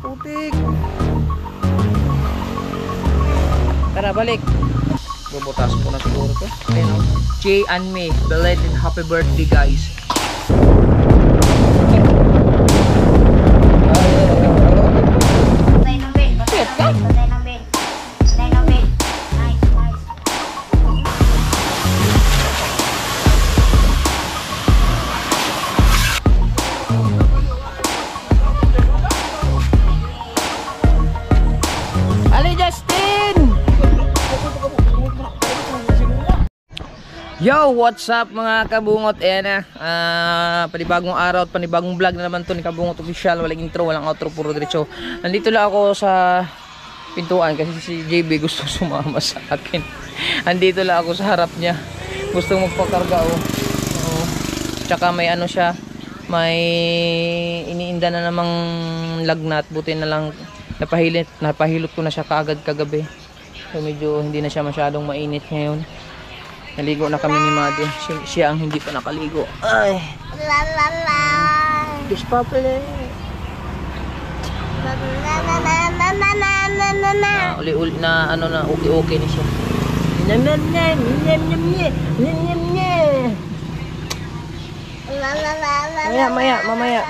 Putik. Tara, balik. Bubutas ko na siguro to. Ayun, Jay and me, belated happy birthday guys. Yo, what's up mga kabungot? Ayan na, panibagong araw at panibagong vlog na naman to ni Kabungot Official. Walang intro, walang outro, puro diretso. Nandito lang ako sa pintuan kasi si JB gusto sumama sa akin. Andito lang ako sa harap niya. Gusto magpakarga oh. Tsaka may ano siya, may iniinda na namang lagnat. Buti na lang napahilot ko na siya kaagad kagabi. So medyo hindi na siya masyadong mainit ngayon. Naligo na kami ni Madi. Siya ang hindi pa nakaligo. Ay. La la la. Fish papel. La la la la la la la. Uli-uli na ano na okay ni siya. Mamaya.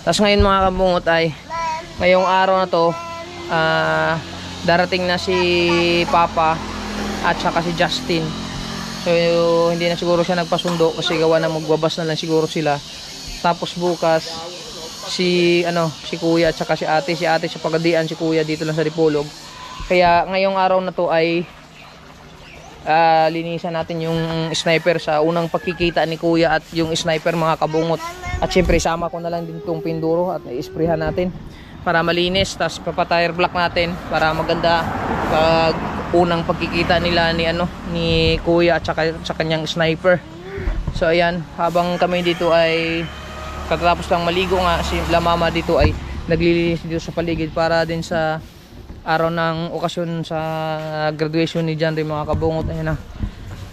Tapos ngayon mga kabungot ay ngayong araw na to darating na si Papa at saka si Justin. So hindi na siguro siya nagpasundo kasi gawa na magbabas na lang siguro sila. Tapos bukas si Kuya at saka si ate sa Pagadian, si Kuya dito lang sa Dipolog. Kaya ngayong araw na to ay linisan natin yung sniper sa unang pagkikita ni Kuya at yung sniper mga kabungot. At syempre sama ko na lang din tong pinduro at i-sprayhan natin para malinis. Tapos papa-tire block natin para maganda pag unang pagkikita nila ni Kuya at sa kanyang sniper. So ayan, habang kami dito ay katapos lang maligo nga, si La Mama dito ay naglilinis dito sa paligid para din sa araw ng okasyon sa graduation ni John Ray mga kabungot. Ayan na,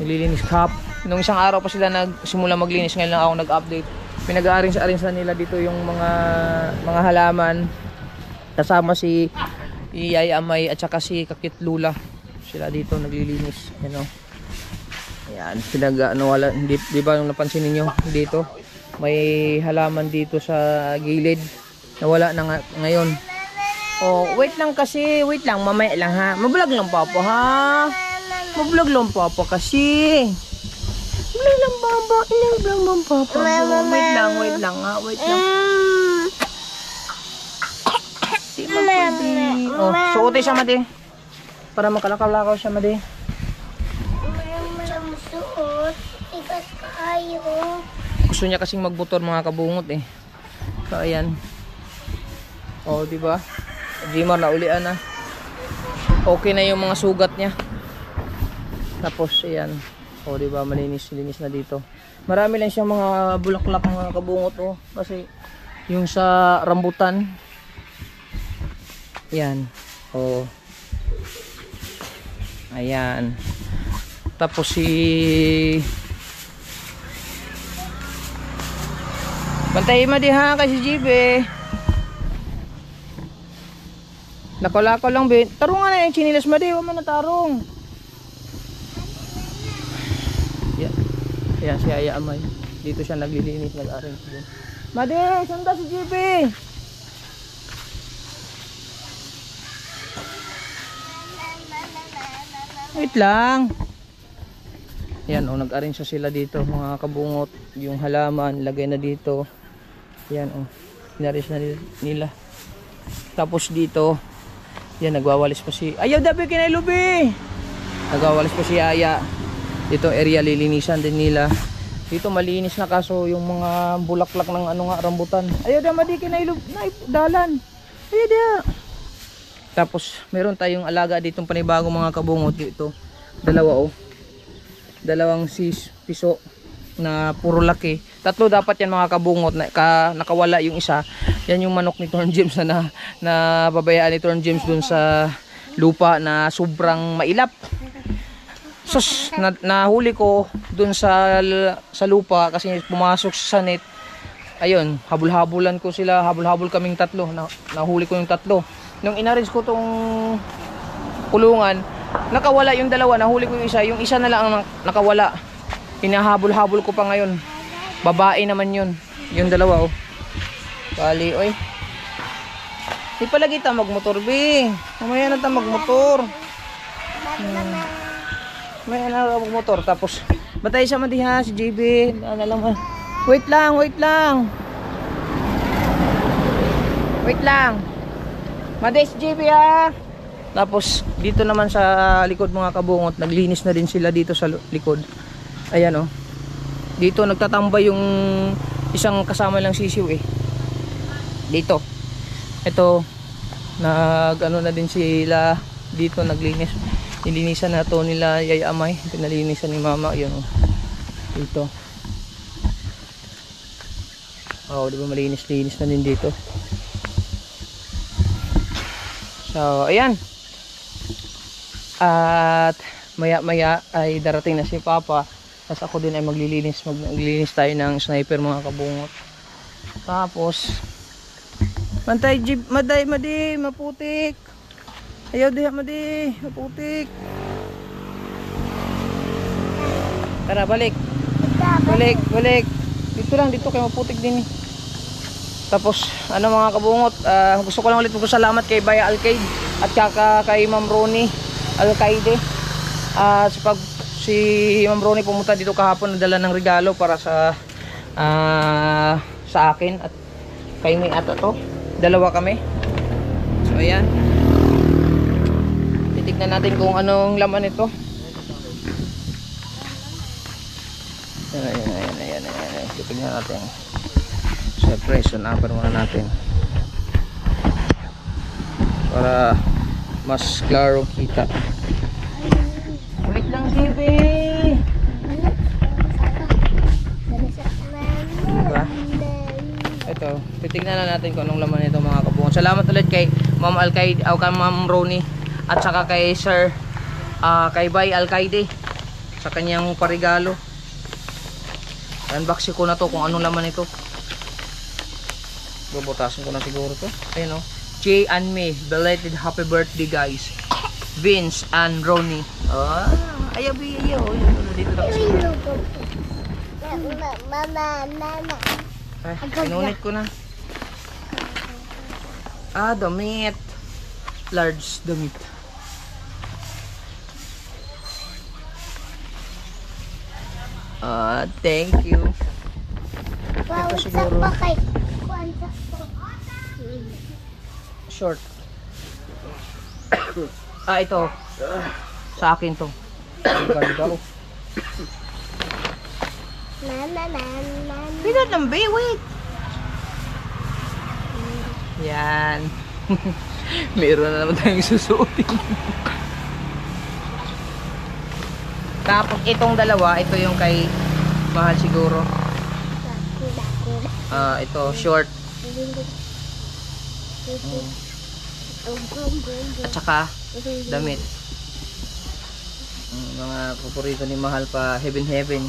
nililinis kap. Nung isang araw pa sila nagsimula maglinis, ngayon lang ako nag-update. Pinag-arrange nila dito yung mga halaman. Kasama si Yaya Amay at saka si Kakit Lula. Sila dito naglilinis, Ayan, di ba yung napansin niyo dito? May halaman dito sa gilid. Nawala na ngayon. Oh, wait lang, mamaya lang ha. Mablog lang Papa ha. Mablog lang Papa kasi. Mablog lang Papa. Wait lang ha. Di ba pwede? Oh, suotin siya Madi. Para makalakaw-lakaw siya Madi. Gusto niya kasing magmotor mga kabungot eh. So ayan. Oh, di ba? Jimar na ulian na. Okay na yung mga sugat niya. Tapos ayan. Oh, di ba? Malinis na dito. Marami lang siyang mga bulaklak mga kabungot oh. Kasi yung sa rambutan. Ayan. Oh. Ayan. Tapos bantayin mo di ha kasi JB. Lako-lako lang be. Tarungan na yung chinilas mo di. Huwag mo na tarong. Ayan si Aya Amay. Dito siya naglilinis, nag-arrange din. Madi, sanda si JB. Wait lang. Yan oh, nag-arrange sila dito mga kabungot. Yung halaman, lagay na dito. Yan oh, in-arrange na nila. Tapos dito, yan nagwawalis pa si ayaw dabi kinailubi. Nagwawalis pa si Aya. Dito area lilinisan din nila. Dito malinis na kaso yung mga bulaklak ng rambutan. Ayaw da madi kinailubi na dalan. Ayaw da. Tapos meron tayong alaga ditong panibagong mga kabungot dito. Dalawa oh. Dalawang piso na puro laki. Tatlo dapat yan mga kabungot nakawala yung isa. Yan yung manok ni Torn James na babayaan ni Torn James dun sa lupa na sobrang mailap. Sus, nahuli ko dun sa lupa kasi pumasok sa net. ayun, habol-habulan ko sila, habol-habol kaming tatlo. Nahuli ko yung tatlo. Nung inarrange ko tong kulungan, nakawala yung dalawa, nahuli ko yung isa na lang ang nakawala. Hinahabol-habol ko pa ngayon. Babae naman yun. Yung dalawa, oh. Bali, oy. Di pala kita magmotor, be. Mamaya na tayo magmotor. Mamaya na magmotor. Tapos, batay sa madiha, si JB. Wait lang, wait lang. Wait lang. Maday si JB, ha. Tapos, dito naman sa likod mga kabungot, naglinis na din sila dito sa likod. Ayan, oh. Dito, nagtatambay yung isang kasama lang sisiw, eh. Dito. Ito, ano na din sila dito, naglinis. Nilinisan na to nila Yaya Amay. Pinalinisan ni Mama. Yun, oh. Dito. Oh, di ba malinis-linis na din dito. So, ayan. At maya-maya ay darating na si Papa. Tapos ako din ay maglilinis tayo ng sniper mga kabungot. Tapos mantay jeep, madi, maputik. Ayaw diha, madi, maputik. Tara, balik. Balik. Dito lang, dito kayo maputik din eh. Tapos, ano mga kabungot, gusto ko lang ulit magpasalamat kay Baya Alcaide at kay Ma'am Ronnie Alcaide. Si Ma'am Ronnie pumunta dito kahapon, nagdala ng regalo para sa akin at kay May ata to. Dalawa kami. So ayan. Titignan natin kung anong laman ito. Ayan. Titignan natin. Siyempre, sunapan muna natin. Para mas klaro kita. Wait lang, JB. Diba? Ito, titignan na natin kung anong laman nito mga kabungot. Salamat ulit kay Ma'am Alcaide, o kay Ma'am Ronnie, at saka kay Sir kay Bay Alcaide sa kanyang parigalo. Unboxing ko na to kung anong laman ito. Bubutasin ko na siguro to. Ayun, oh. Jay and May, belated happy birthday guys. Vince and Ronnie. Oh, ayaw. Dito na kasi. Mama. Ay, sinunit ko na. Damit. Large damit. Thank you. Wow, Ito siguro. Short. Ito. Sa akin to. Ganda ko. Pinat lang, be, wait. Yan. Meron na naman tayong susuotin. Tapos itong dalawa, ito yung kay Mahal siguro. Ito, short. At saka damit. Mga paborito ni Mahal pa, heaven.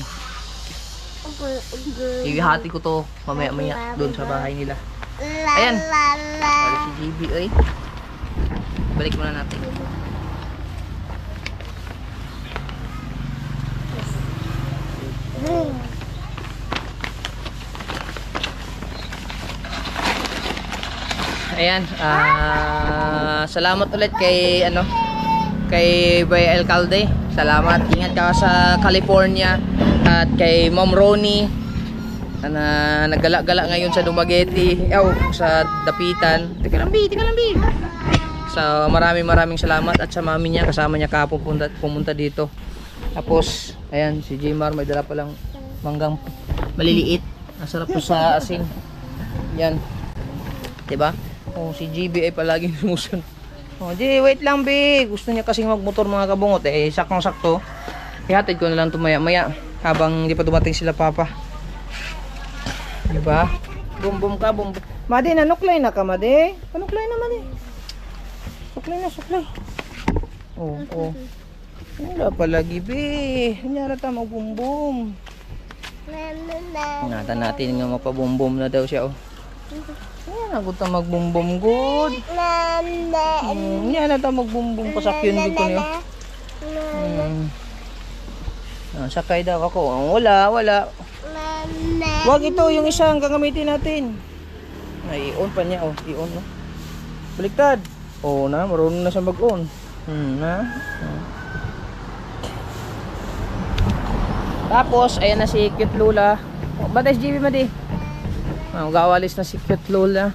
Ihati ko to mamaya doon sa bahay nila. Ayan. Balik si JB, oy. Balik muna natin. Ayan. Salamat ulit kay kay Bay Alcaide. Salamat. Ingat ka sa California. At kay Ma'am Ronnie na naggala-gala ngayon sa Dumaguete, sa Dapitan. Tika lang, bi. So maraming salamat, at sa mami niya, kasama niya kahapon pumunta dito. Tapos ayan, si Jmar may dala pa lang manggang maliliit. Masarap to sa asin. Yan. 'Di ba? Si GB ay palaging sumusunod. Di, wait lang, be. Gusto niya kasing magmotor mga kabungot. Saktong-sakto. Ihatid ko na lang ito maya-maya habang hindi pa dumating sila Papa. Diba? Bum ka, bum. Madi, nanuklay na ka, Madi. Nanuklay na, Madi. Suklay. Oh. Wala palagi, be. Kunyara ta, magbum-bum. Ingatan natin nga mapabumbom na daw siya, oh. Yan, nagot na magbumbom, good. Yan na ta magbumbom pa sa kyun ko niyo. Sakay daw ako. Wala. Wag ito, yung isang gagamitin natin. Ay, i-on pa niya, oh. I-on, no? Baliktad. Oh, na, marunong na siya mag-on. Tapos, ayan na si Cute Lola. Oh, ba't SGB mo di? Gawalis na si Cute Lola.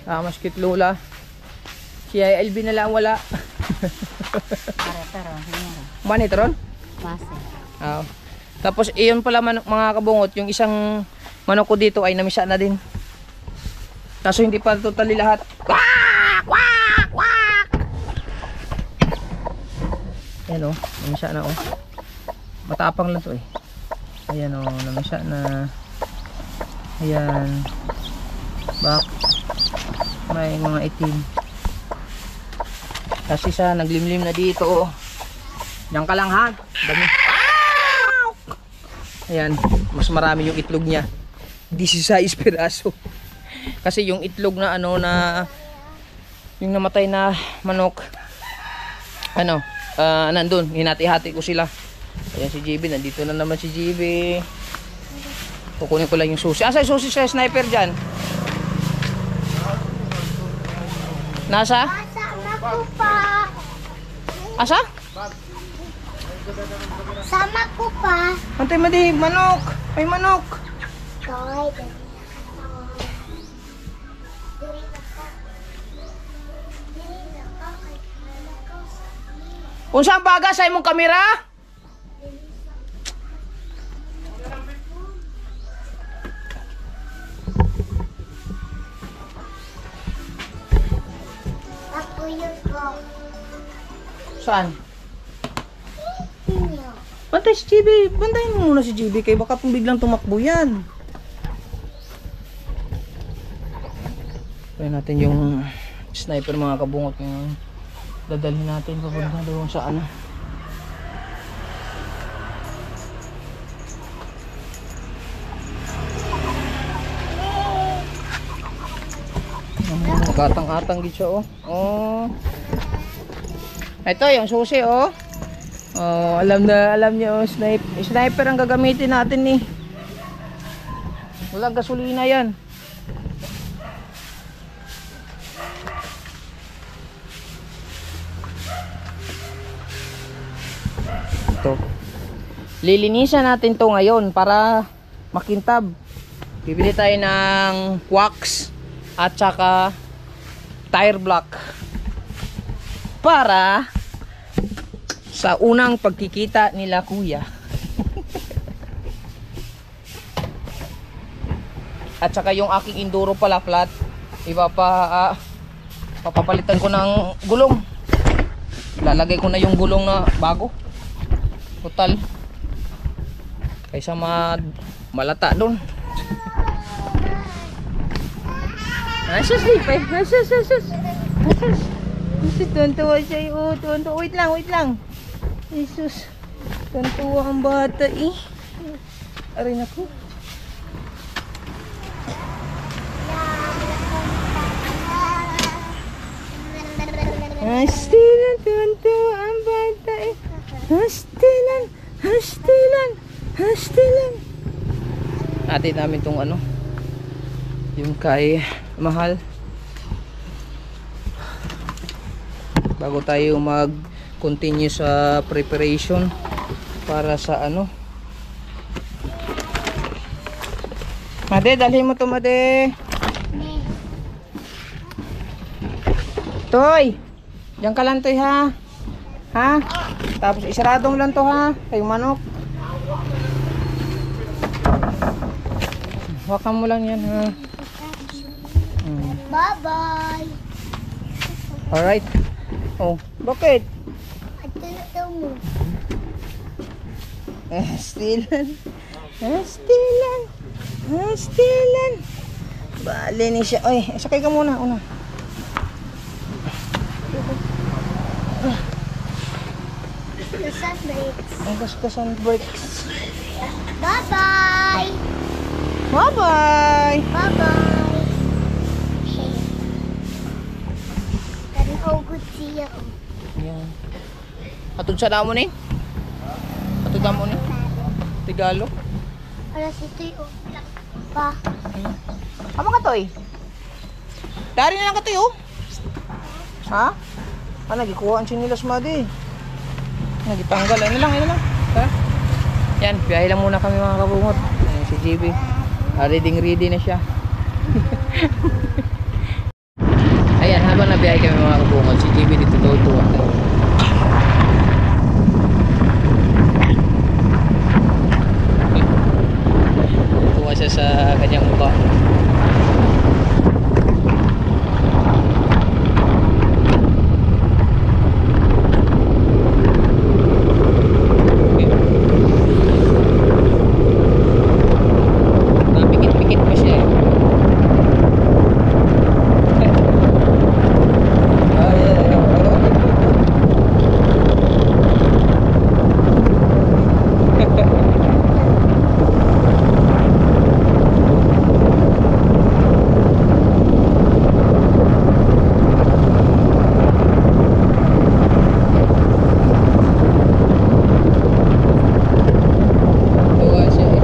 Mas Cute Lola. Si LB na lang wala. Manitron? Oh. Tapos, iyon pala mga kabungot, yung isang manok ko dito ay namisa na din. Kaso hindi pa totally lahat. Quack! Quack! Quack! Ayan, oh, namisa na, oh. Matapang lang to, eh. Ayan, oh, namisa na. Ayan. Back. May mga itim. Kasi siya naglimlim na dito, oh. Diyan ka lang, ha? Dami. Ayan, mas marami yung itlog niya. 16 piraso. Kasi yung itlog na ano na yung namatay na manok nandun, hinati-hati ko sila. Ayan si JB, nandito na naman si JB. Kukunin ko lang yung susi. Asa yung susi sa sniper dyan? Nasa? Sama ko pa. Asa? Sama ko pa. Antay madig, manok. Ay manok. Unsa ang baga sa imong kamera? Ako yun ko. Saan? Bantay si JB. Bantayin mo muna si JB kay baka pong biglang tumakbo yan. Kaya natin yung sniper mga kabungot yung dadalhin natin papunta doon sa ano. Katang-atang gid siya, oh. Oh. Ito yung susi, oh. Oh, alam niyo, oh, sniper ang gagamitin natin ni. Walang gasolina 'yan. Ito. Lilinisan natin 'to ngayon para makintab. Bibili tayo ng wax at saka tire block para sa unang pagkikita nila kuya. At saka yung aking enduro pala flat, papapalitan ko ng gulong. Lalagay ko na yung gulong na bago. Total kaysa malata doon. Asus lipay, asus. Tuntua siya, oh, tuntua. Wait lang. Jesus, tuntua ang bata, eh. Aray naku. Hastilan, tuntua ang bata, eh. Hastilan. Atin namin tong ano, yung kay Mahal. Bago tayo mag-continue sa preparation para sa ano. Made, dalhin mo to, Made. Toy, diyan ka lang, Toy, ha? Ha? Tapos isaradong lang to, ha? Kayong manok. Hawakan mo lang yan, ha? Bye-bye. Alright. Oh, bakit? At ito mo. Hastilan. Bale ni siya. Oy, sakay ka muna, una. Kasat breaks. Ang kaskasan breaks. Bye-bye. Bye-bye! Bye-bye. Tanaw siya. Yan. Atod sa damo ni? Atod damo ni? Tigalo? Alas ito yung pa. Amo nga to eh. Dari na lang ka to oh. Ha? Nagikuha ang sinilas madi. Nagitanggal. Ano lang. Ha? Yan, biyahe lang muna kami mga kabungot. Ayan, si JB. Ready na siya. Ayan, habang nabiyahe kami mga kabungot, si JB dito tuwa. Tuwa siya sa kanyang mukha. Napikit-pikit pa siya eh. Tuwa siya eh.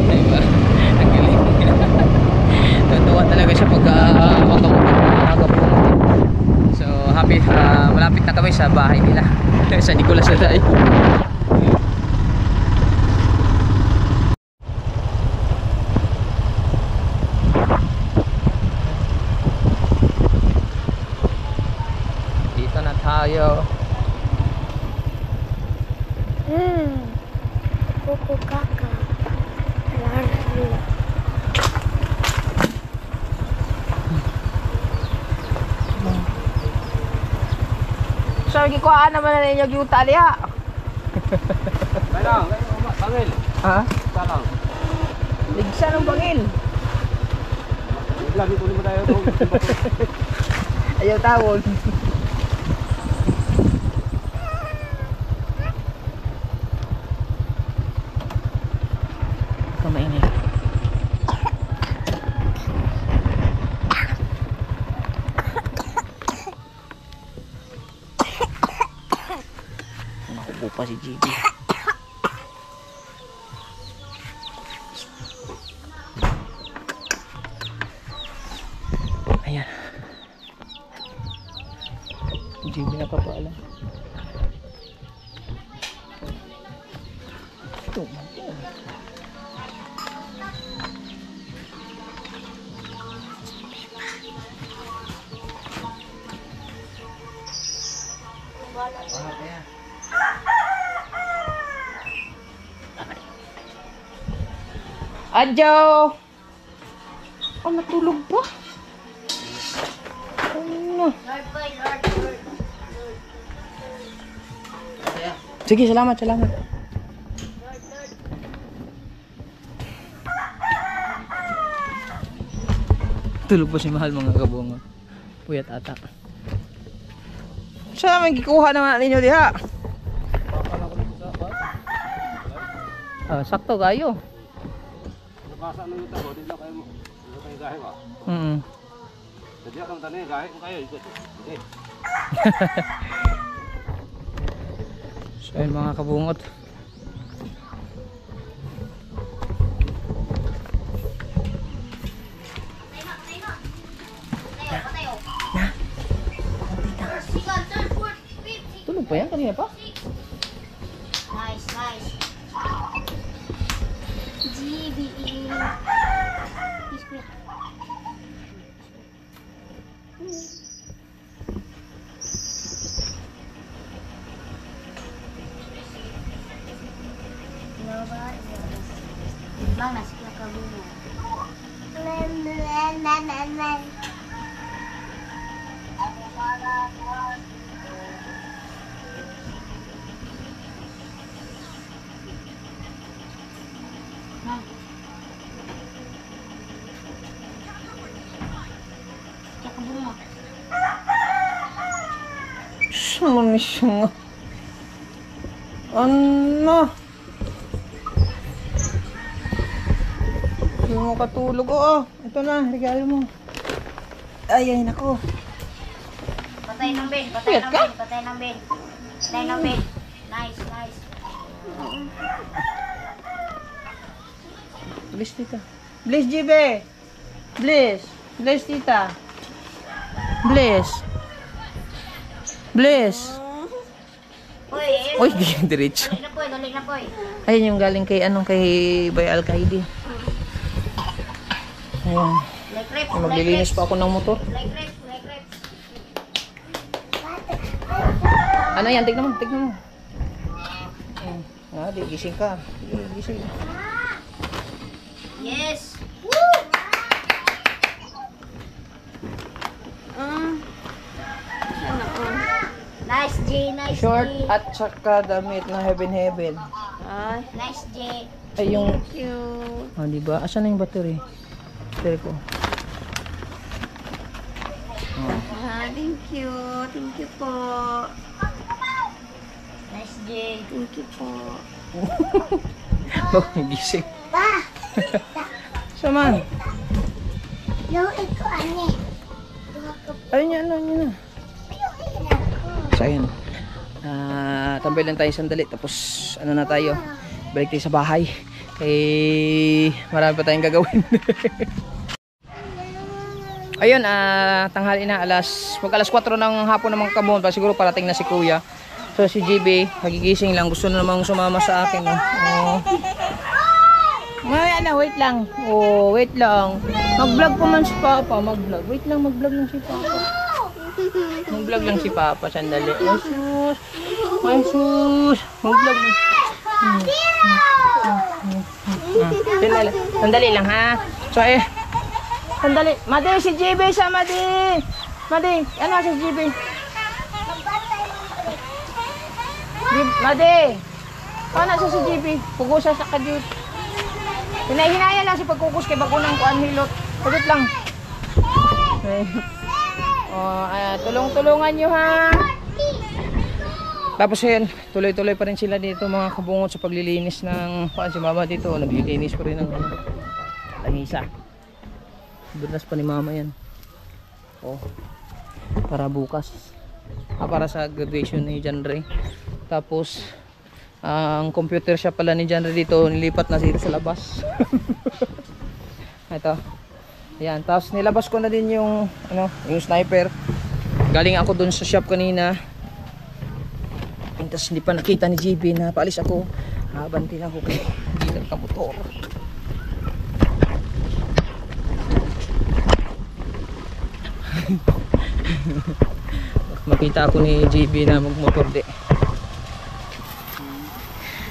Diba? Ang galing. Natuwa talaga siya pag so happy, malapit na kami sa bahay nila. Sa Nicolas na tayo. Dito na tayo. Kuku kaka. Laro. So, gikuhaan naman na ninyo yung tali ha. Kailang, bangil. Ha? Salang. Ligsa ng bangil. Lagi tuloy mo tayo doon. Ayaw tawon. Kamaingay. Nakupo pa si JB. Ayan. JB na papaalam. Ito. Adjo! Oh, natulog pa. Ano? Sige, salamat. Tulog pa si Mahal mga kabunga. Puyat ata. Saan naman kikuha naman ninyo diha? Sakto kayo. Basa nang ito, di na kayo mo. Di na kayo gahe ba? Jadi akong tani gahe ko kayo ikot. Hindi. So yun mga kabungot. Tulog pa yan kanina pa? Nice. GBE. Bang, nasi kabungo. mo siya. Ano? Hindi mo katulog. Oo, ito na, regalo mo. Ay, nako. Patay ng bed, patay ng bed, patay ng bed. Patay ng bed. Nice, nice. Bless, tita. Bless, JB. Bless. Bless, tita. Bless. Bless. Uy, ayun. Uy, diretso. Dali na po. Ayun yung galing kay, kay Bay Alcaide. Ayun. Like reps, Maglilinis pa ako ng motor. like reps, like reps. Ano yan? Tignan mo, tignan mo. Ayun. Di, gising ka. Gising. Yes. Nice J, nice Short J. at saka damit na heaven. Nice J. Ay, yung... Thank you. Oh, diba? Asan na yung battery? Battery ko. Thank you. Thank you po. Nice J. Thank you po. Oh, gising. Saman. Yung ito, ane. Ayun yan, ano na. So, ayun. Tambay lang tayo sandali. Tapos, ano na tayo. Balik tayo sa bahay. Marami pa tayong gagawin. Ayun, tanghali na. Alas 4 ng hapon ng mga kabon. Siguro parating na si kuya. So, si JB, nagigising lang. Gusto na namang sumama sa akin. Mamaya na, wait lang. Oh, wait lang. Mag-vlog pa man si Papa. Mag-vlog. Wait lang, mag-vlog lang si Papa. Mag-vlog lang si Papa. Sandali. Ay, sus. Ay, sus. Mag-vlog lang. Sandali lang, ha? So, sandali. Madi, si JB sa Madi. Madi, ano si JB? Madi. Paano sa si JB? Pugusa sa kadiyot. Hinahinaya lang si pagkukus kay bagunang kuan hilot. Pagod lang. Tulong-tulungan nyo, ha. Tapos yun, tuloy-tuloy pa rin sila dito mga kabungot sa paglilinis ng si mama dito. Naglilinis pa rin ng langisa. Bunas pa ni mama yan. Para bukas. Para sa graduation ni John Ray. Tapos ang computer shop pala ni John Ray dito nilipat na dito sa labas. Ito. Ayan, tapos nilabas ko na din yung yung sniper. Galing ako dun sa shop kanina. Tapos hindi pa nakita ni JB na paalis ako. Habantin ako kay dealer ka motor. Makita ako ni JB na magmotor di.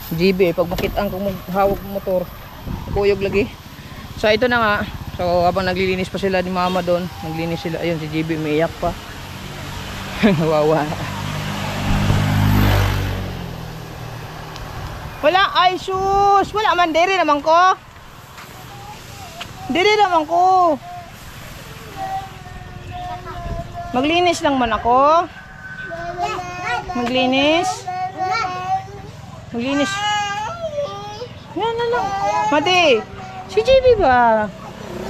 JB, pag makitaan kong maghawag motor, kuyog lagi. So ito na nga. So habang naglilinis pa sila ni mama doon, naglinis sila. Ayun si JB umiiyak pa. Wawa. Wala ay sus, wala man diri naman ko. Diri naman ko. Maglinis lang man ako. Maglinis. Maglinis. Yan na lang. Mati, si JB ba?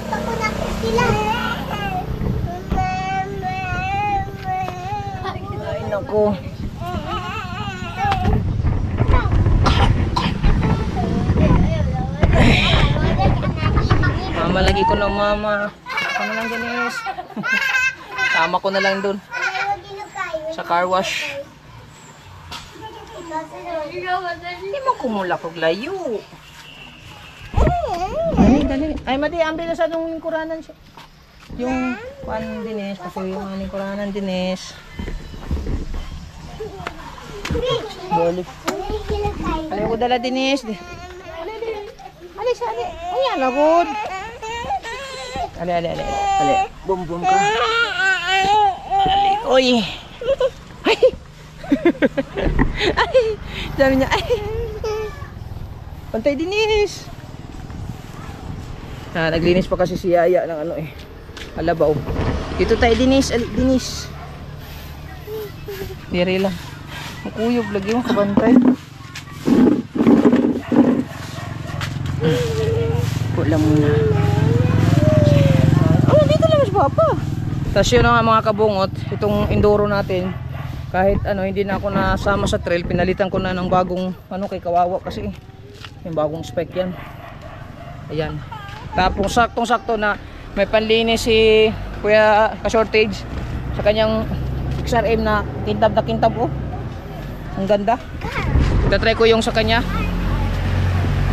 Ako na po sila. Ay, naku. Mama lagi ko na mama. Ano lang ganis? Tama ko na lang dun. Sa car wash. Hindi mo kumula kog layo. Dali. Ay, Madi, ambil na sa nung kuranan siya. Yung pan dinis, kasi yung aning kuranan dinis. Balik. Alay ko dala dinis. Alay sa alay. Ayan, agod. Alay. Bum ka. Alay, oy. Ay. Ay. Sabi niya, ay. Pantay dinis. Naglinis pa kasi si Yaya ng Alabaw. Dito tayo dinis, Dinis. Diri lang. Ang kuyog lagi mo kabantay. Wala muna. Oh, dito lang si Papa. Tapos yun nga mga kabungot, itong enduro natin, kahit ano hindi na ako nasama sa trail, pinalitan ko na ng bagong ano kay kawawa kasi yung bagong spec yan. Ayan. Tapos saktong-sakto na may panlinis si Kuya ka-shortage sa kanyang XRM na kintab oh. Ang ganda. Itatry ko yung sa kanya.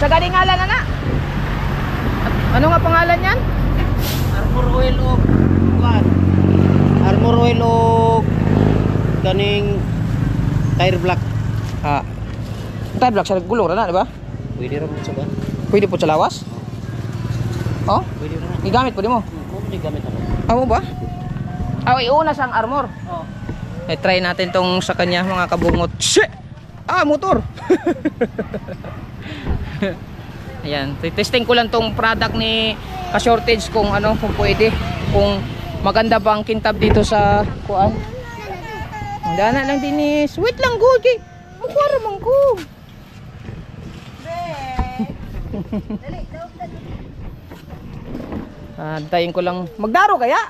Sa galing ngalan na. Ano nga pangalan yan? Armor oil o what? Armor oil o kaning tire black. Tire black sa gulong na, di ba? Pwede rin sa ba? Pwede po sa lawas? Oh? Pwede rin. Igamit po di mo? Pwede gamit ako. Ano ba? Iuna sang armor. Oo. Try natin tong sa kanya mga kabungot. Shit! Motor! Ayan, testing ko lang tong product ni ka-shortage kung ano, kung pwede, kung maganda ba ang kintab dito sa kuan. Ang dana lang din is, wait lang go, Jay. Makuha man ko. Antayin ko lang, magdaro kaya?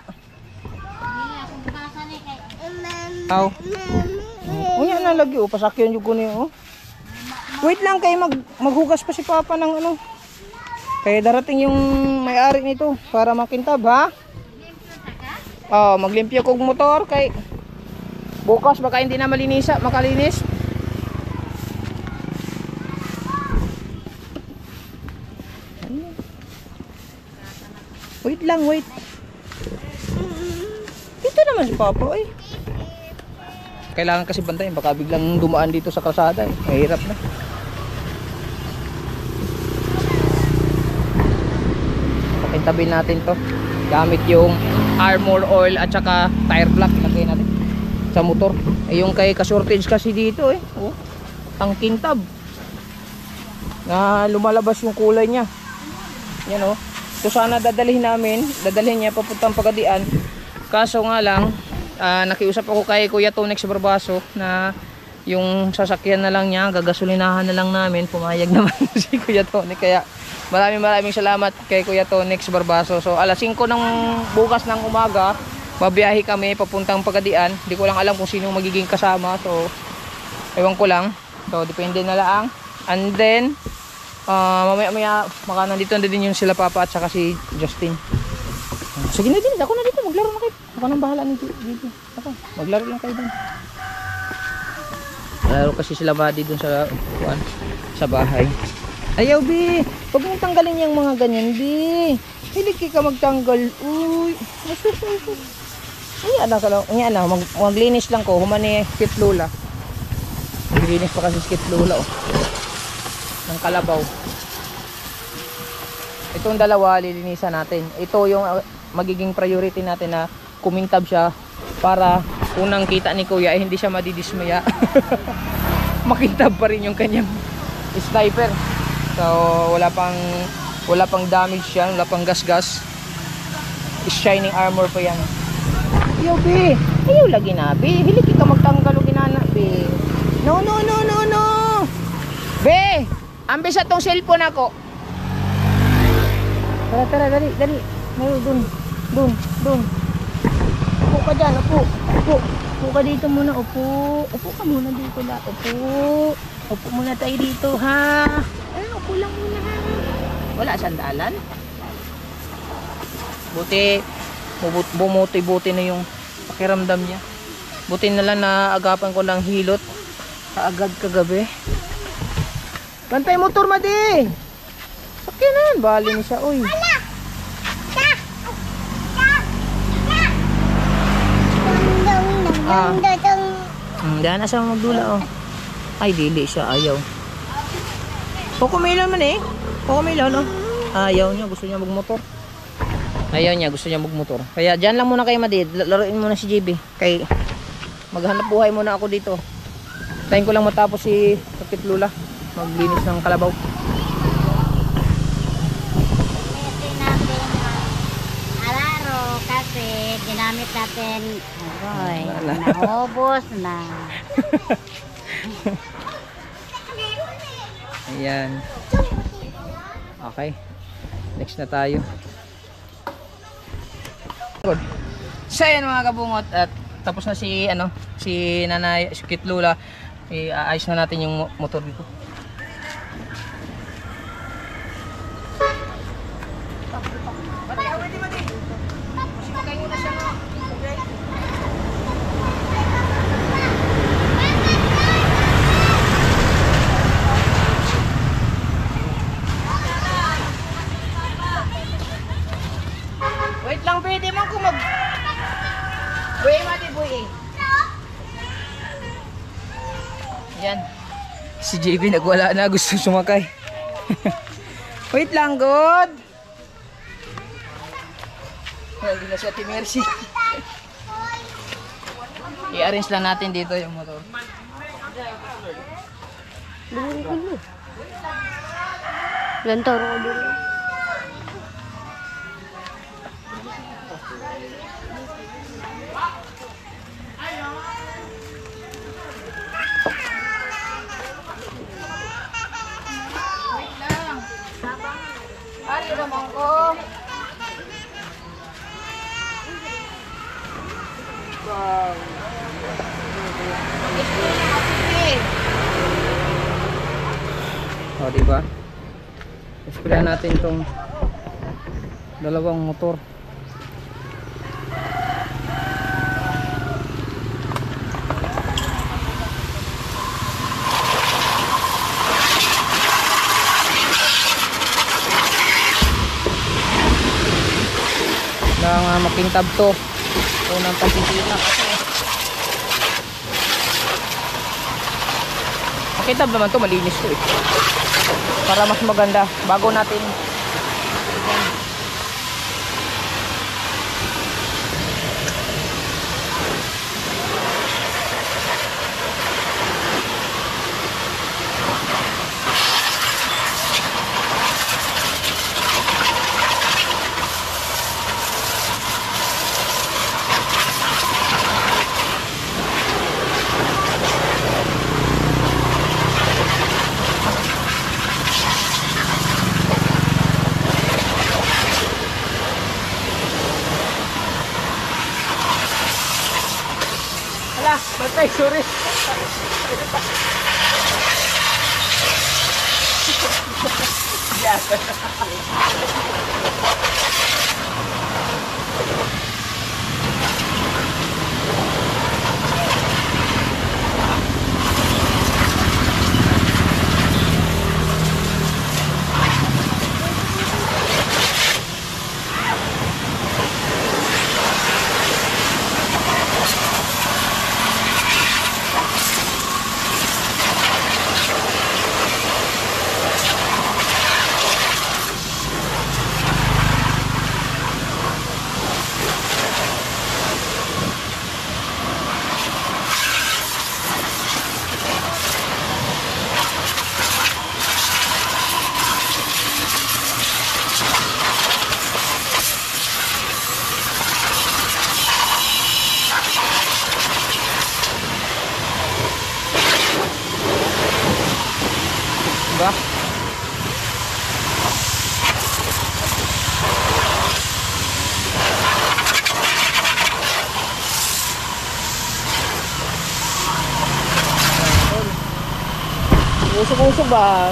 Aw. Unya na lagi oh, pasakyan jud ko ni oh. Wait lang kay maghugas pa si Papa ng ano. Kaya darating yung may-ari nito para makintab ha. Oh, maglimpyo kog motor kay bukas baka hindi na makalinis. Wait lang, wait. Dito naman si Papa eh. Kailangan kasi bantayan, baka biglang dumaan dito sa kalsada eh. Mahirap na. Pakintabin natin to gamit yung armor oil at saka tire black. Ilagay natin sa motor. Yung kay ka-shortage kasi dito eh. Oh, ang kintab na lumalabas yung kulay niya. Yan oh. So sana dadalhin niya papuntang Pagadian. Kaso nga lang nakiusap ako kay Kuya Tonex Barbaso na yung sasakyan na lang niya, gagasolinahan na lang namin. Pumayag naman si Kuya Tonex. Kaya maraming salamat kay Kuya Tonex Barbaso. So alas 5 ng bukas ng umaga, babiyahe kami papuntang Pagadian. Hindi ko lang alam kung sino magiging kasama. So ewan ko lang. So depende na lang. And then mamaya maka nandito na din yung sila Papa at saka si Justin. Sige na din, ako na dito, maglaro na kayo. Ako nang bahala dito. Ako, maglaro lang kayo dun. Laro kasi sila buddy dun sa bahay. Ayaw, Bi. Huwag mong tanggalin yung mga ganyan, Bi. Hilig ka magtanggal. Uy. Ayan na, maglinis lang ko. Humani Kit Lola. Maglinis pa kasi si Kit Lola, oh. Ng kalabaw. Itong dalawa, lilinisan natin. Ito yung magiging priority natin na kumintab siya para unang kita ni Kuya ay hindi siya madidismaya. Makintab pa rin yung kanyang sniper. So wala pang damage yan, wala pang gas. Shining armor pa yan. Yo, Be. Ayaw lagi na, Be. Hilig ka magtanggal o ginana, Be. No. Be, ambis atong cellphone ako. Tara, dali. Dun. Upo ka dyan, upo. Upo ka dito muna, upo. Upo ka muna dito la, upo muna tayo dito, ha. Upo lang muna, ha. Wala sandalan. Buti na yung pakiramdam niya. Buti na lang na agapan ko ng hilot. Kaagad kagabi. Bantay motor, Madi. Sakyanan, bali ni siya, uy. Dahil na siya magdula, oh. Ay, dili siya, ayaw. Kukumilaw man eh. Kukumilaw, no? Ayaw niya, gusto niya magmotor. Kaya dyan lang muna kayo, Madi. Laruin muna si JB. Kay maghanap buhay muna ako dito. Tayin ko lang matapos si Kit Lola. Maglinis ng kalabaw. Alaro kasi ginamit gamit natin. Aroy, Wala. naubos na. Ayan. Okay. Next na tayo. Good. So ayan mga kabungot, at tapos na si si Nanay, si Kit Lola. Aayos na natin yung motor dito. Wait lang, pwede man kung mag... Buhay mati, buhay. Yan. Si JB nagwala na, gusto sumakay. Wait lang, good. Hindi na si Ate Mercy. I-arrange lang natin dito yung motor. Lantar ko dito. Ari naman ko. O, diba? Ispirahan natin itong dalawang motor. Makintab to. Unang pagkikita kasi. Makintab naman to, malinis to eh. Para mas maganda bago natin Batay, sorry. Diba? Usok-usok ba?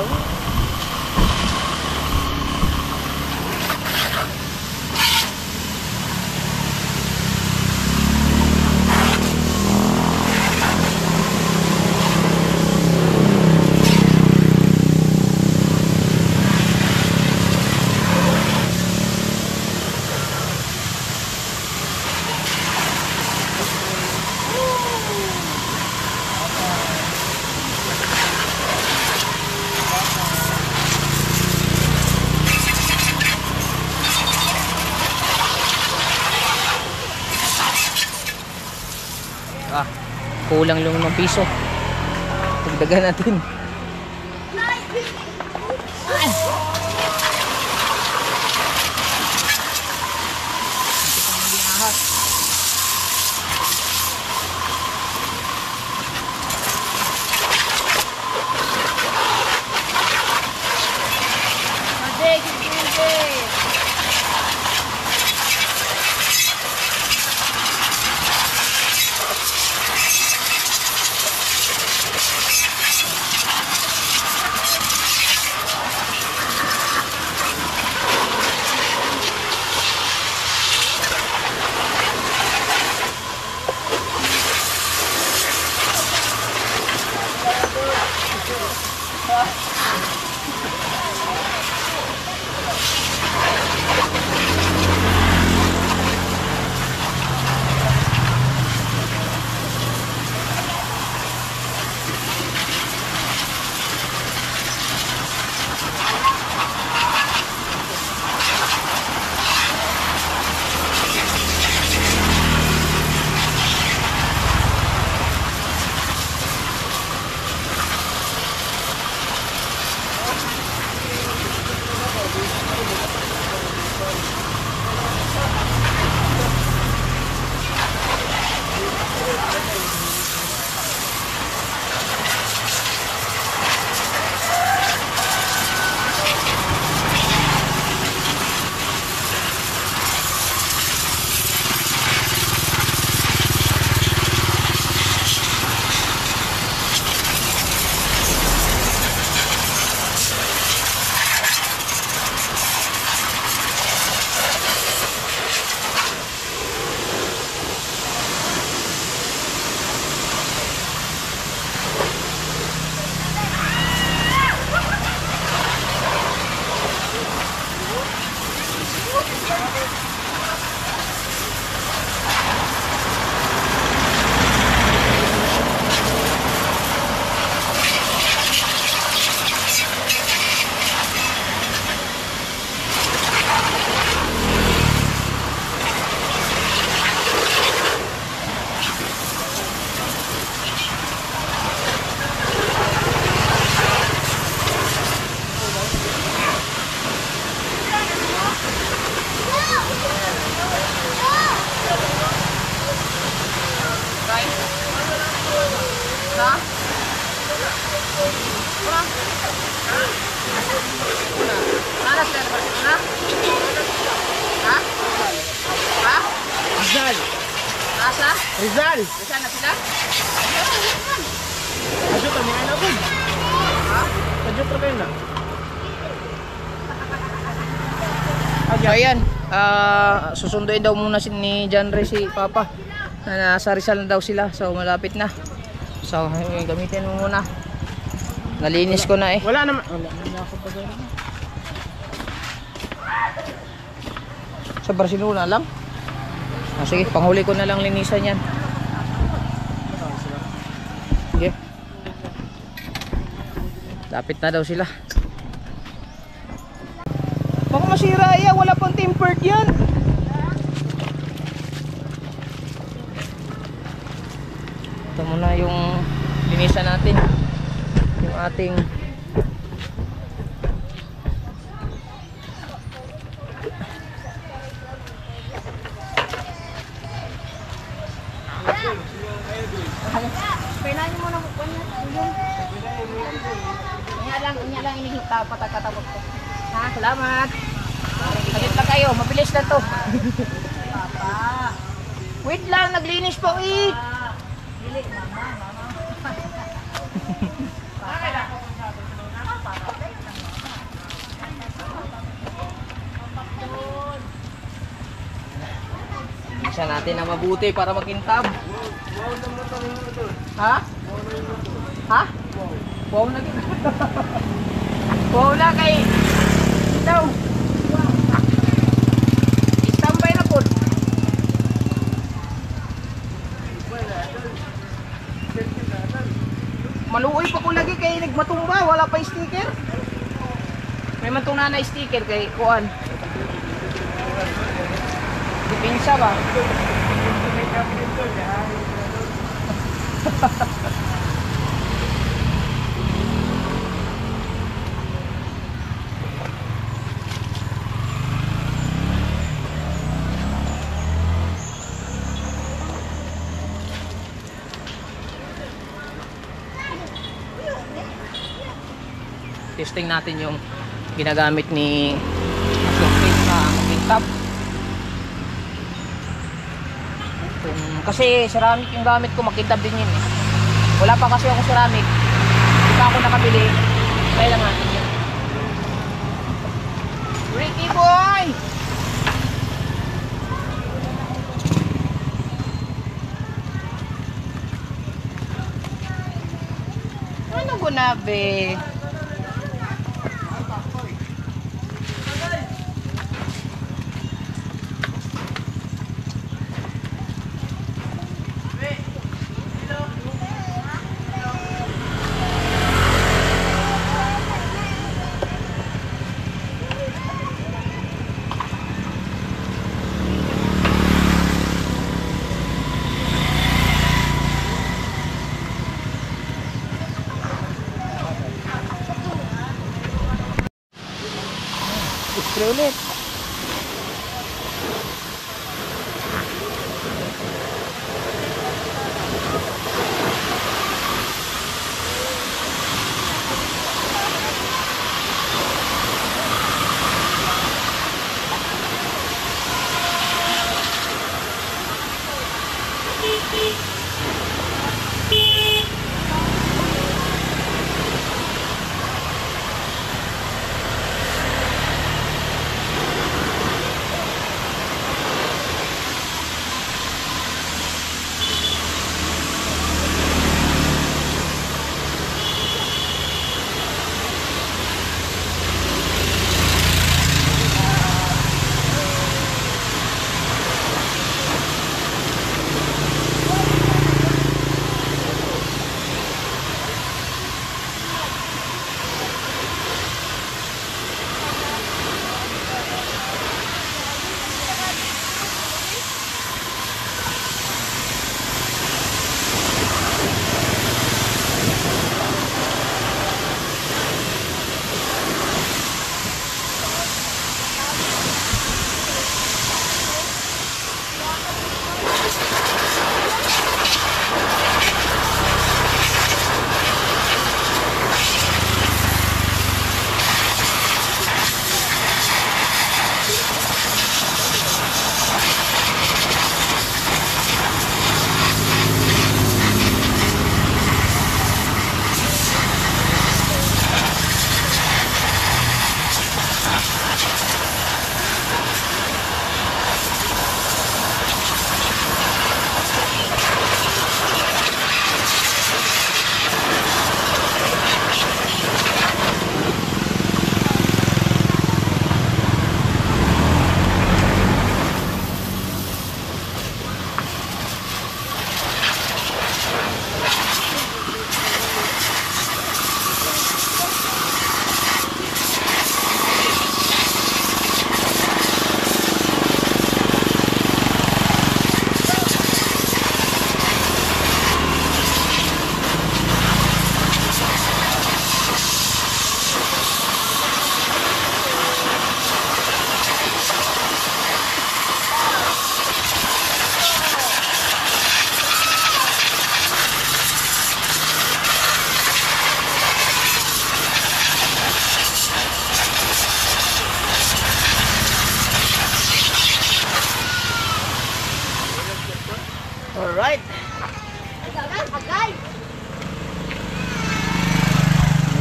Kulang yung 5 piso. Dagdagan natin. Ha? Una? Una? Nanas ka ba? Una? Ha? Ha? Rizal! Nasa? Rizal! Rizal na sila? Adyo kami anak ko. Ha? Adyo ka kayo na. So ayan, susunduin daw muna ni John Ray si Papa na nasa Rizal na daw sila, so malapit na. So gamitin mo muna. Nalinis ko na eh. Wala naman. Wala naman ako pa gano'n. Sa Barcelona lang. Sige, panghuli ko na lang linisan yan. Sige. Lapit na daw sila. Baka masira yan, wala pang tempered yan. Ito muna yung linisan natin. Yung ating Pinahin mo na po niya. Inya lang inihita patagkatapos ko. Ha, salamat. Halit lang kayo, mabilis na to. Wait lang, naglinis pa eh. Dili, mama. Linisan natin na mabuti para makintab. Ha? Ha? Wow na kita. Wow na kay itaw. Istambay na po. Maluoy pa ko lagi kay nagmatumba, wala pa sticker. May matuna na sticker kay kuan. Dipinsa ba? Testing natin yung ginagamit ni Asyong na makintab. Kasi ceramic yung gamit ko, makintab din yun eh. Wala pa kasi ako ceramic, hindi pa ako nakabili. Kaya natin yun. Ricky boy! Ano gunabe? Spray ulit.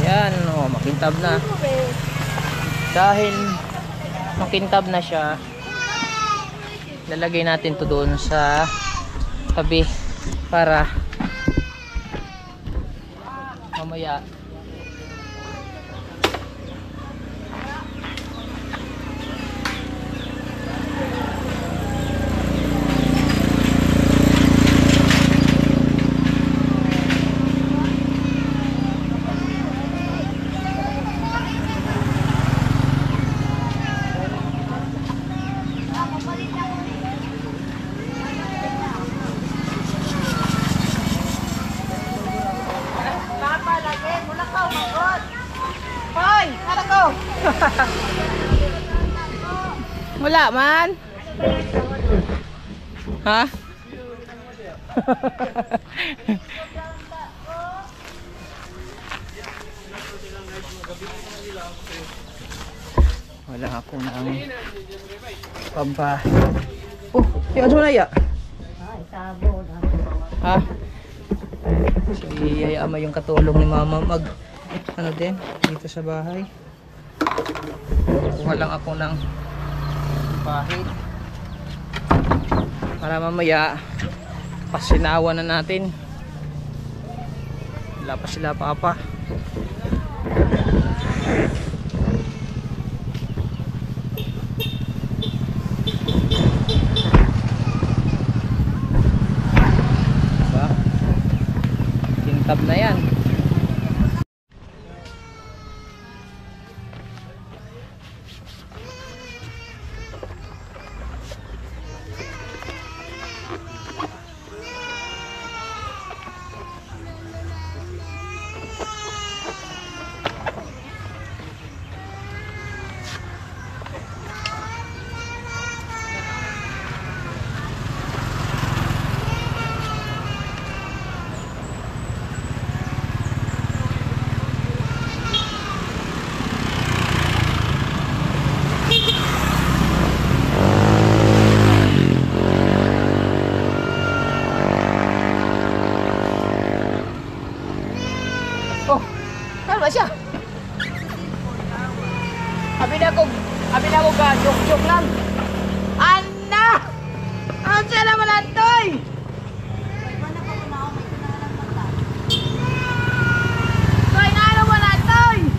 Ayan, oh, makintab na. Dahil makintab na siya, lalagay natin to doon sa tabi para mamaya wala man. Ha? Wala ako ng pamba. Oh, yung ano na ya? Ha? Si Yaya Ama yung katulong ni Mama mag ano din dito sa bahay. Kuha lang ako ng pahid para mamaya pasinawa na natin. Wala pa sila papa. Diba? Kintab na yan. Ba siya? Abi na ko ga joke lang. Anna! Ang siya naman antoy! Toy, naano mo na antoy?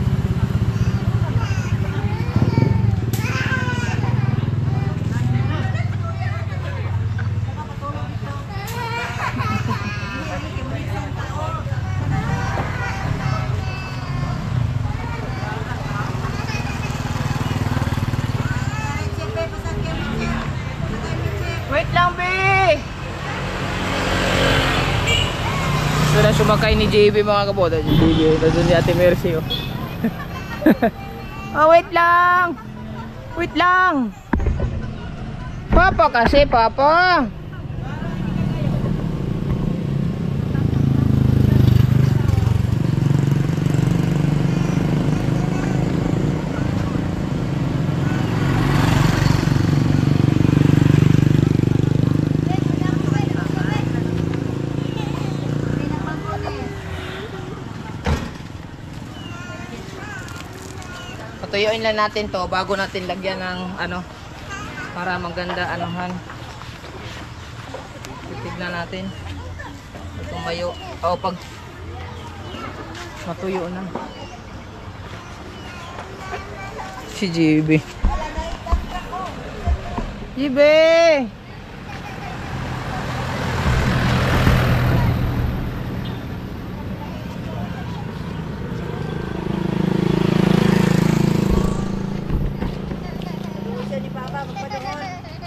Wait lang, be! Gusto na sumakay ni JB mga kaboda. JB, ito doon ni Ate Mercy. Oh. Oh, wait lang! Wait lang! Papa kasi, Papa! Patuyuin lang natin to bago natin lagyan ng ano para maganda anuhan. Titignan natin kung mayo o pag matuyo na. Si JB. JB!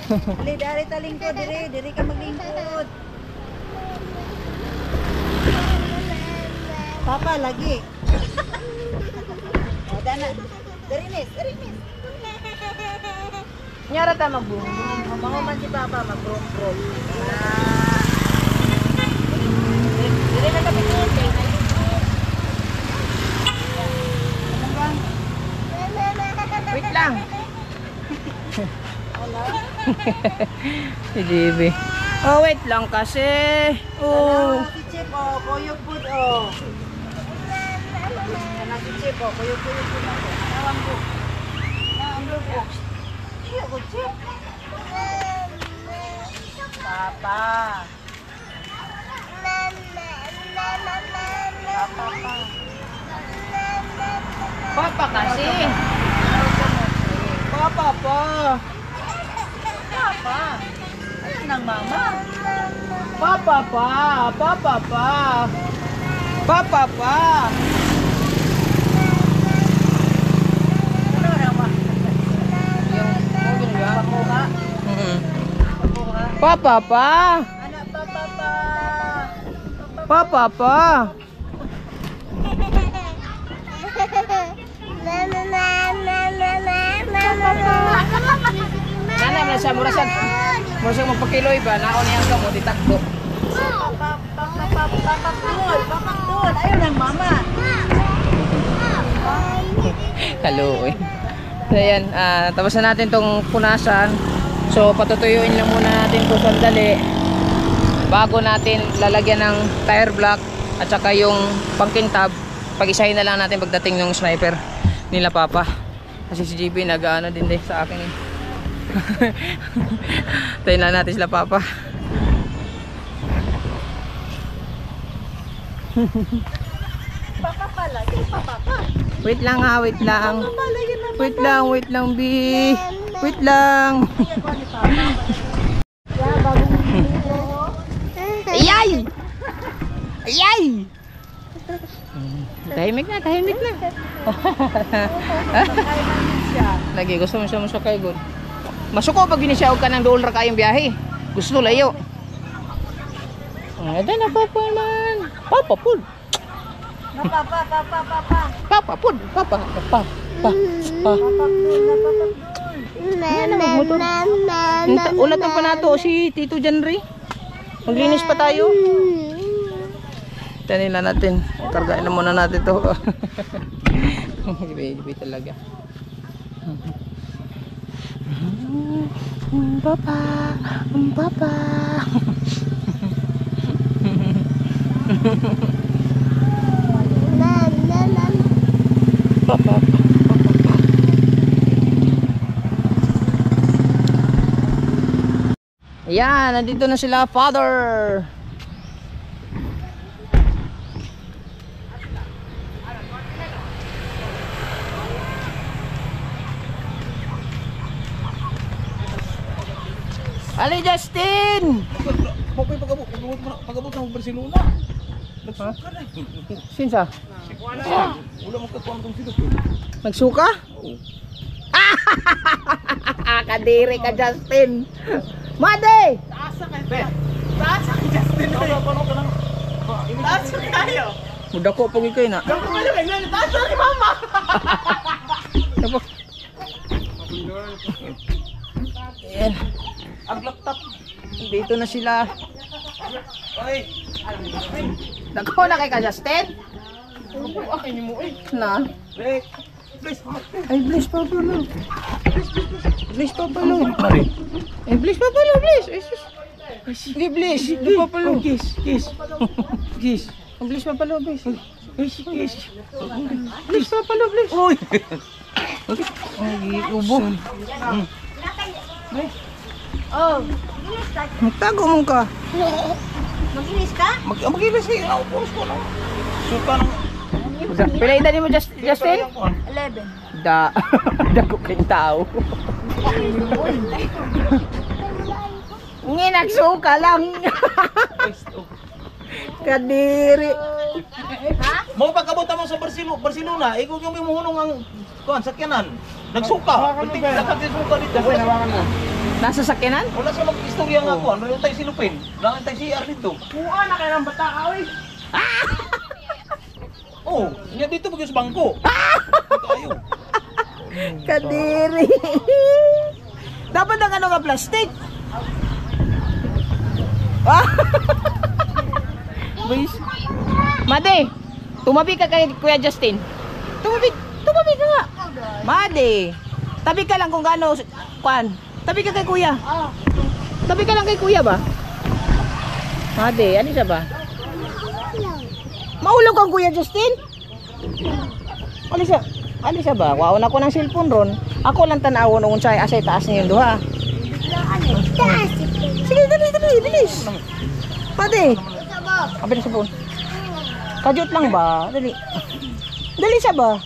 Dili dari ta lingkod diri ka maglingkod. Papa lagi. O dana. Dari miss. Nyara ta magbungo. Mabango man si Papa mag-prom. Dili na kami dito. Wait lang. Si JB. Oh, wait lang kasi. Oh. Si Chip, oh. Kuyog po, oh. Si Chip, oh. Kuyog po. Tawang po. Tawang po. Iya ko, Chip. Papa. Papa kasi. Papa pa. Papa. Ano nang mama? Papa pa. Papa pa. Papa pa. Ano nang mama? Yung ba? Pakuha. Pakuha. Papa pa. Anak, papa pa. Papa pa. Nana na siya mura siya magpakiloy ba naon niya ka mo ditakbo. Papakdol. Ayun ang mama. Hello. So yan, tapos na natin tong punasan. So patutuyuin lang muna natin to sandali bago natin lalagyan ng tire block at saka yung pumpkin tab. Pag-isahin na lang natin pagdating ng sniper nila Papa. Kasi si JB nag-ano din sa akin eh. Tayo na natin sila Papa. Papa pala. Papa pa. Wait lang ha, wait lang. Wait lang B. Wait lang. Ayay! Ayay! Tahimik na. Lagi, gusto mo siya kay God. Masuko pag ginisyaog ka ng $2 kayong biyahe. Gusto layo. Ada na Papa man. Papa pud. Papa. Ulat ang panato si Tito Janry. Maglinis pa tayo. Tanila natin. Kargain na muna natin to. Iba talaga. Papa. Papa. Ayan, nandito na sila, Father. Ali Justin! Pagabot ng Barcelona. Nagsuka na. Sinsa? Wala mo kakuha ng sila. Nagsuka? Kadiri ka Justin. Made! Taasa ka, Justin. Taasa kayo. Muda ko pag ikaw na. Taasa ni mama. Ayan. Ang laptop. Dito na sila. Oy! Nagko na kay ka Justin? Na? Rick! Please! Ay, please Papa no. Please Papa no. Ay, please Papa no, please. Ay, please. Papa no. Kiss. Please Papa no, please. Kiss. Please Papa no, please. Uy! Ay, ubo. Oh, maginis ka. Magtago mo ka. Maginis ka? Mag-ilis kayo. Naupos ko na. Suka ng... Pila edad mo Justin? 11. Dako kayong tao. Nginagsuka lang. Kadiri. Ha? Mo pagkabot mo sa Barcelona, ikaw yung mimuhunong ang kuan sakyanan. Nagsuka. Kunti dapat din suka dito. Nasa sakyanan? Wala sa mag-istorya nga kuan, mayroon tayo silupin. Lang tayo CR dito. Kuha na kayo ng bata ka, oy. Oh, niya dito bagyo sa bangko. Tayo. Kadiri. Dapat ang ano nga plastic. Boys. Made, tumabi ka kay Kuya Justin. Tumabi ka nga. Made, tabi ka lang kung gaano kuan. Tabi ka kay Kuya. Tabi ka lang kay Kuya ba? Made, ano siya ba? Maulaw kang Kuya Justin? Ano siya ba? Waon ako ng cellphone ron. Ako lang tanawon nung unsay asay taas niya yung duha. Sige, dali, bilis. Made. Abin sa phone. Kajut lang ba? Dali. Dali siya ba?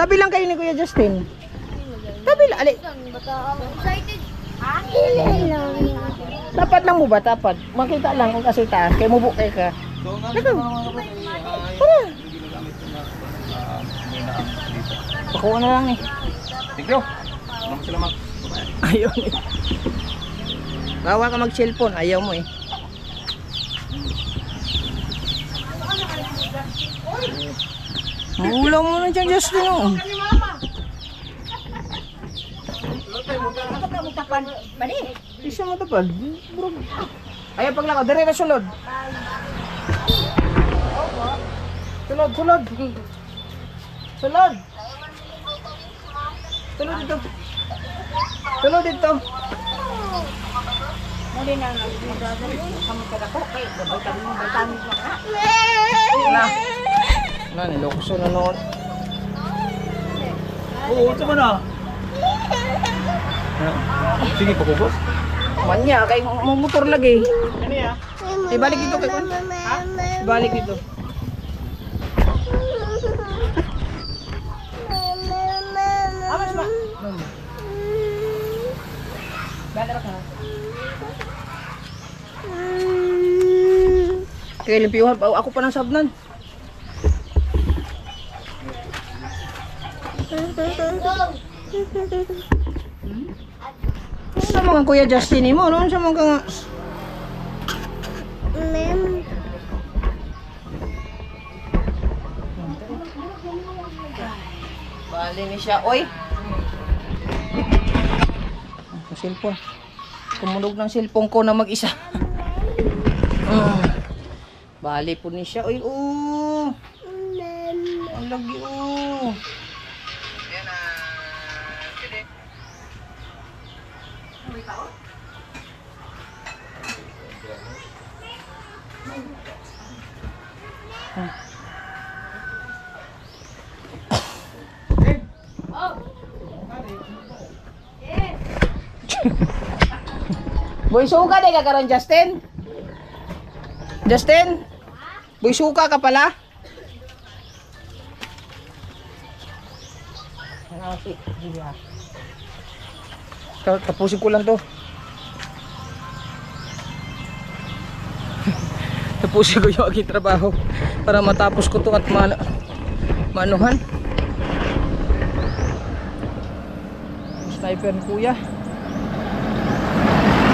Tabi lang kayo ni Kuya Justin. Tabi lang. Ali. Dapat lang mo ba? Dapat. Makita lang kung kasi taas. Kaya mubukay ka. Naka. Para. Pakuha na lang eh. Thank you. Salamat. Ayaw eh. Bawa ka mag-cellphone. Ayaw mo eh. Ulam mo na dyan, Justin. Oh. Isa mo tapal. Ayaw paglakaw. Dire na sulod. Sulod. Sulod dito. Muli na kamu kadako kay vitamin Na, nilokso na noon. Oo, ito mo na. Sige, pagkukos. Manya, kay motor lagi. Ano ya? Ibalik dito kay Kun. Ha? Ibalik dito. Amas ma. Bada ka. Kaya limpiwan pa ako pa ng sabnan. Sa mga Kuya Justin mo, noon sa mga nga. Bali ni siya, oy. Ang cellphone. Tumunog ng cellphone ko na mag-isa. Bali po ni siya, oy. Oh. Ang lagi, oh. Boy suka deh ka karon Justin? Justin? Boy suka ka pala? Tapusin ko lang to. Tapusin ko yung aking trabaho para matapos ko to at maanuhan. Sniper ni Kuya.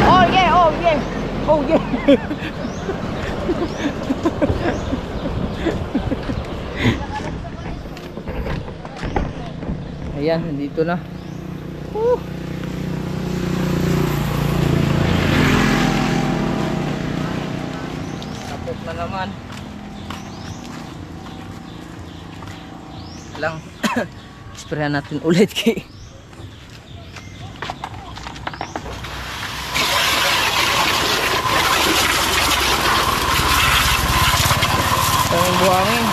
Oh yeah, oh yeah. Oh yeah. Ayan, nandito na. Tapos na naman. Lang. Sprayan natin ulit kay. Ang buhangin.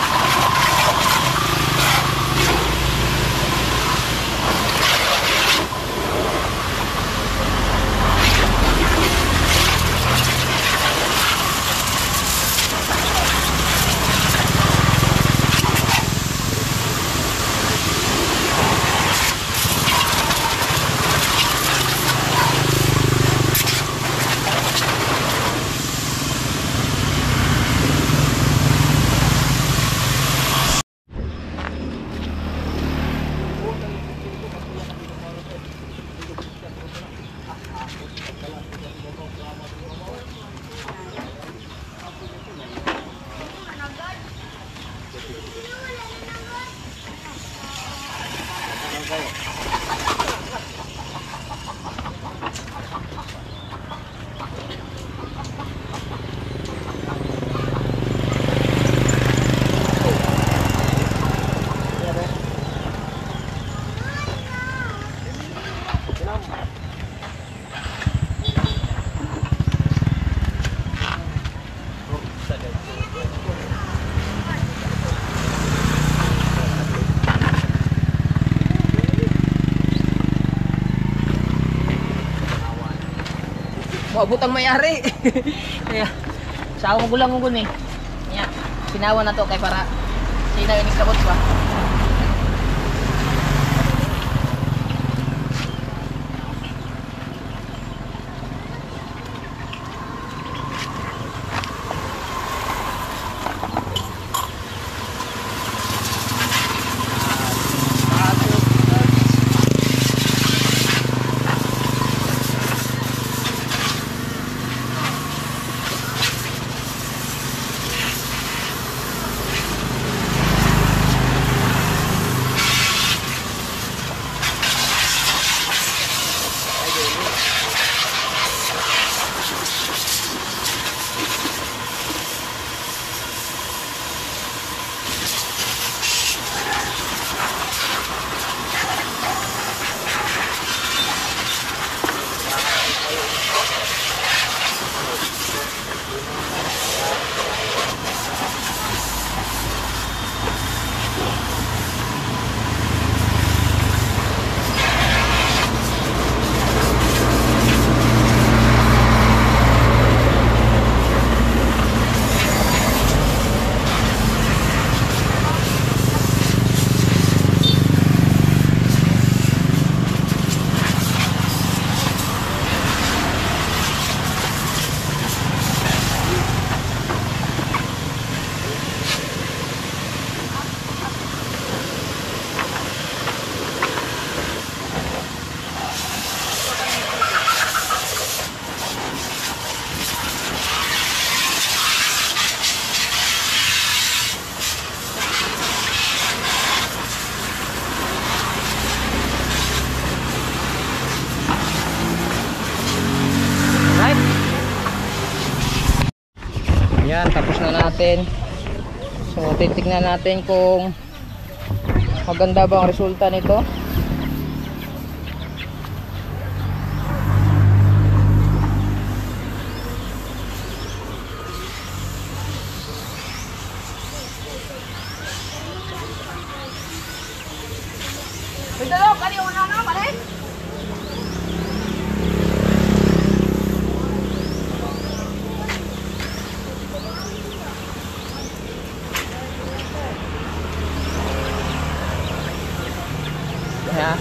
Maabot ang mayari. Kaya, sa akong gulang mo gun eh. Kaya, sinawa na to kay para sinaw yung kabot ba. Yan, tapos na natin. So, titignan natin kung maganda ba ang resulta nito. Pagdalo, kali una na, balik. Kaya,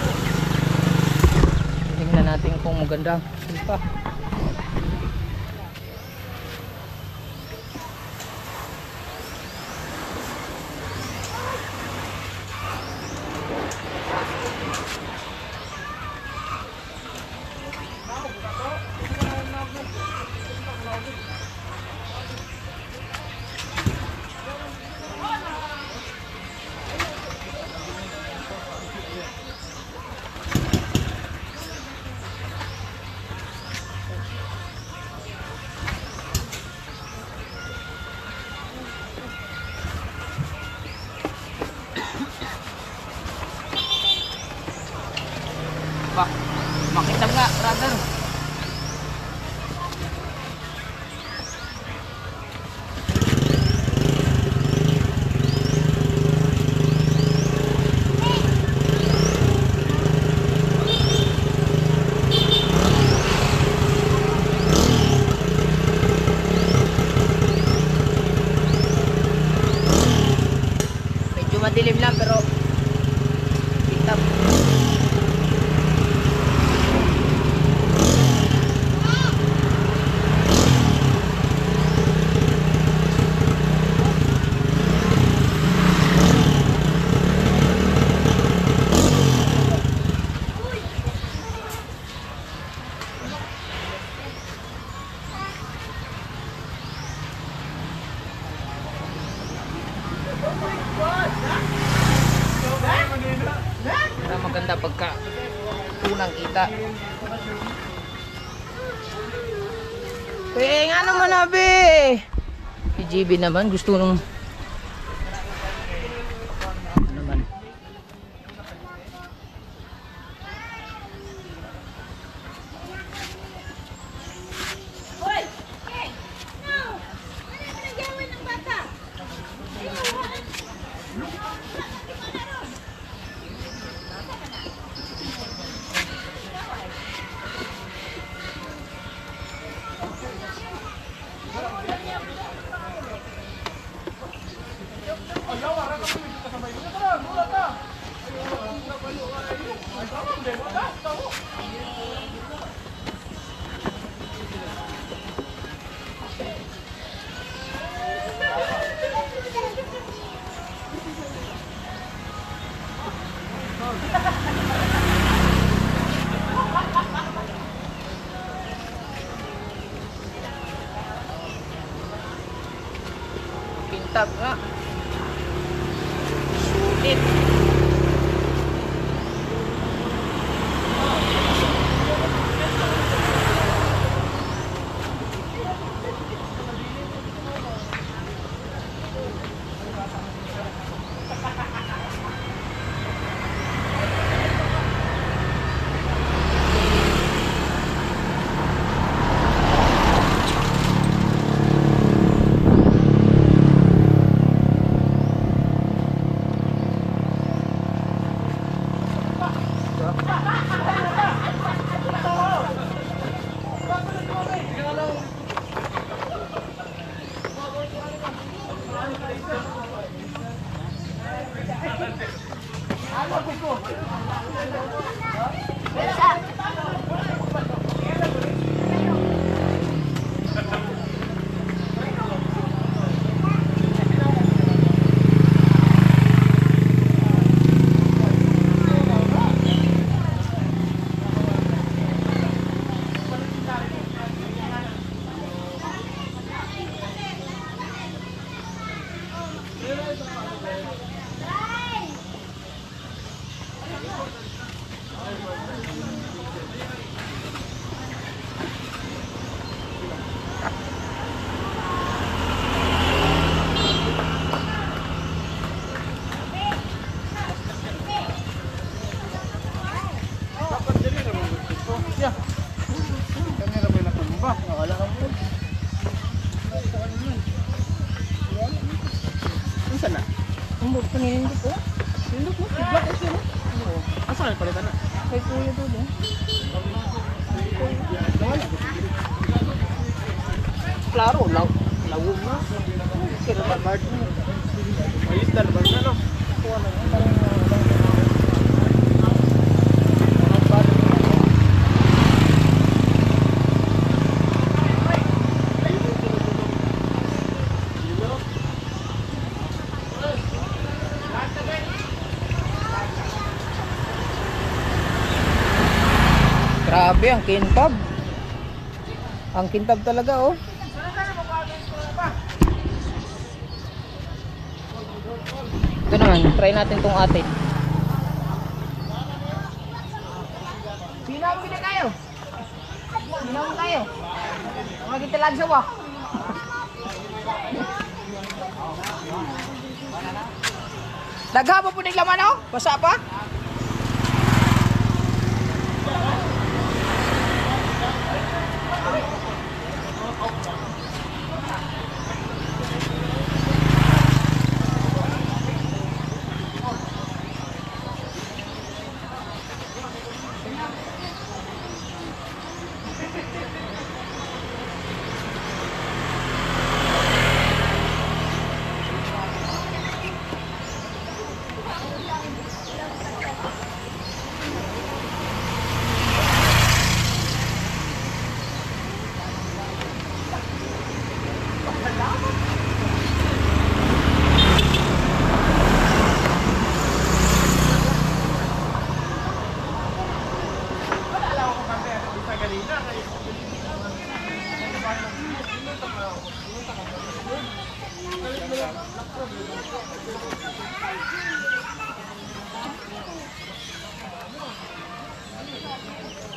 tingnan natin kung maganda. Ito. Bak, makita nga, brother. Medyo madilim lang pero kita. Para maganda pagka unang kita. Nga naman abi. Si GB naman gusto nung naman. Kintab nga. Sulit. Klaro, lawog na. Kaya na ba? Ayos na ba na, no? Grabe ang kintab. Ang kintab talaga, oh. Ito naman, try natin tong atin. Sino mo kayo? Sino mo kayo? Magitilag sa wa. Dagha pa po naglaman, oh? Basa pa?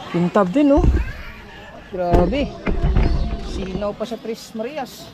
Kintab din, oh. Grabe. Sinaw pa sa Tres Marias.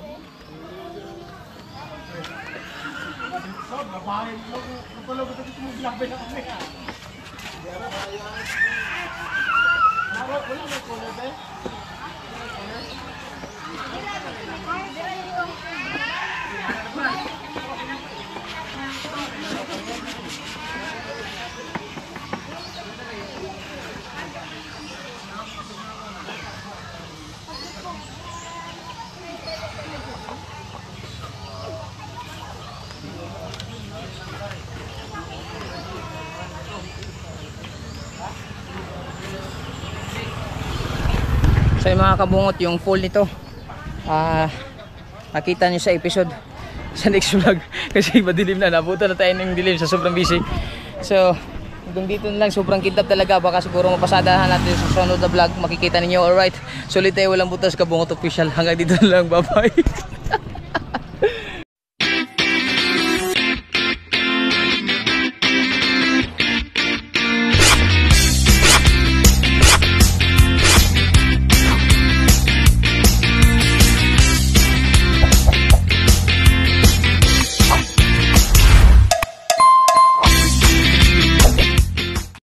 So yung mga kabungot, yung full nito nakita nyo sa episode sa next vlog kasi madilim na, nabuta na tayo ng dilim sa sobrang busy. So hanggang dito na lang, sobrang kintab talaga, baka siguro mapasadahan natin sa sunod na vlog, makikita ninyo. Alright, sulit tayo, walang butas, Kabungot Official. Hanggang dito na lang, bye bye.